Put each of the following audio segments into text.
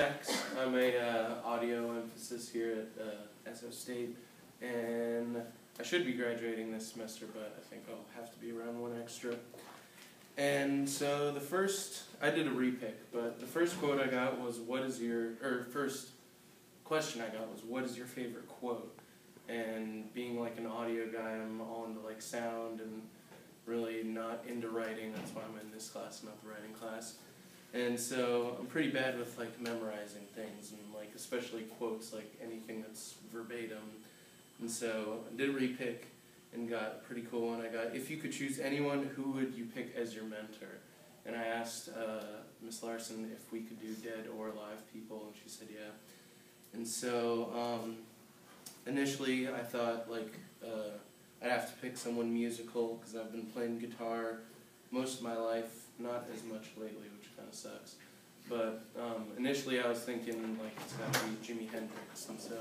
I'm a audio emphasis here at SF State, and I should be graduating this semester, but I think I'll have to be around one extra. And so I did a repick, but the first quote I got was, first question I got was, what is your favorite quote? And being like an audio guy, I'm all into like sound and really not into writing. That's why I'm in this class, not the writing class. And so I'm pretty bad with like memorizing things, and like especially quotes, like anything that's verbatim. And so I did a repick and got a pretty cool one. I got, if you could choose anyone, who would you pick as your mentor? And I asked Miss Larson if we could do dead or alive people, and she said yeah. And so initially I thought like I'd have to pick someone musical, because I've been playing guitar most of my life, not as much lately, which kind of sucks. But initially I was thinking like it's got to be Jimi Hendrix, and so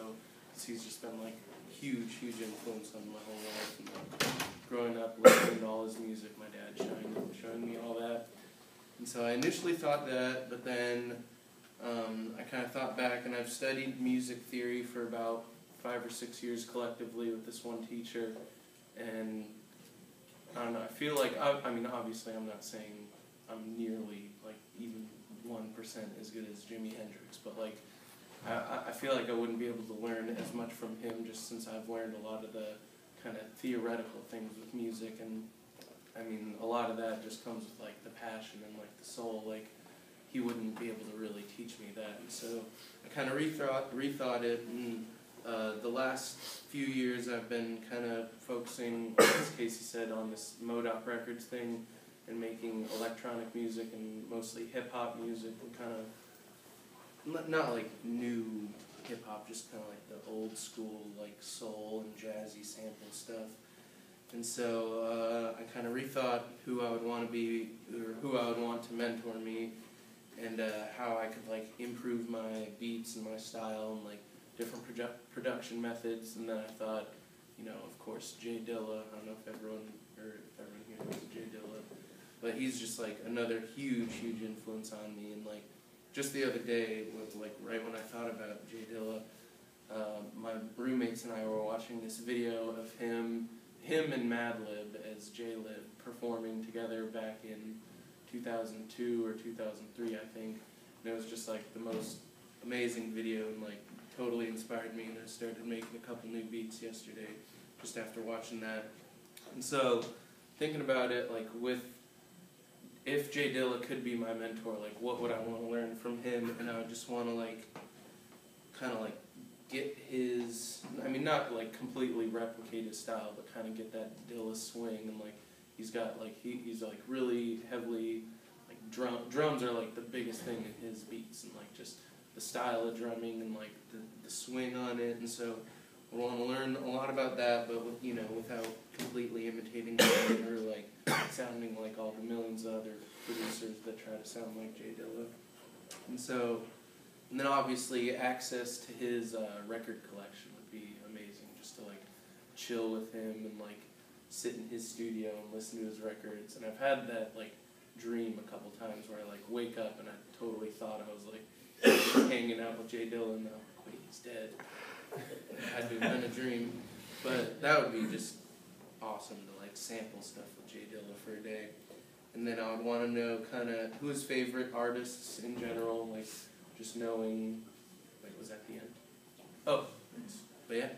he's just been like huge influence on my whole life. And like, growing up listening to all his music, my dad showing me all that. And so I initially thought that, but then I kind of thought back, and I've studied music theory for about 5 or 6 years collectively with this one teacher, and I don't know, I feel like, I mean obviously I'm not saying I'm nearly like even 1% as good as Jimi Hendrix, but like I feel like I wouldn't be able to learn as much from him, just since I've learned a lot of the kind of theoretical things with music, and I mean a lot of that just comes with like the passion and like the soul. Like he wouldn't be able to really teach me that, and so I kind of rethought it, and the last few years I've been kind of focusing, as Casey said, on this Modoc Records thing and making electronic music and mostly hip-hop music, and kind of not like new hip-hop, just kind of like the old school like soul and jazzy sample stuff. And so I kind of rethought who I would want to be, or who I would want to mentor me, and how I could like improve my beats and my style and like different production methods. And then I thought, you know, of course, Jay Dilla. I don't know if everyone here knows Jay Dilla, but he's just like another huge influence on me. And like just the other day, like right when I thought about Jay Dilla, my roommates and I were watching this video of him and AdLib as J-Lib performing together back in 2002 or 2003, I think. And it was just like the most amazing video, and like totally inspired me, and I started making a couple new beats yesterday just after watching that. And so thinking about it, like if Jay Dilla could be my mentor, like what would I want to learn from him? And I would just want to like kind of like get his, I mean not like completely replicate his style, but kind of get that Dilla swing. And like he's got like he's like really heavily like drums are like the biggest thing in his beats, and like just the style of drumming and like the swing on it. And so I want to learn a lot about that, but with, you know, without completely imitating him or like sounding like all the millions of other producers that try to sound like Jay Dilla. And then obviously access to his record collection would be amazing, just to like chill with him and like sit in his studio and listen to his records. And I've had that like dream a couple times where I like wake up and I totally thought I was like hanging out with Jay Dilla, and now wait, he's dead. It had to have been a dream. But that would be just awesome to like sample stuff with Jay Dilla for a day. And then I would want to know kind of who his favorite artists in general, like just knowing, wait, was that the end? Oh, nice. But yeah.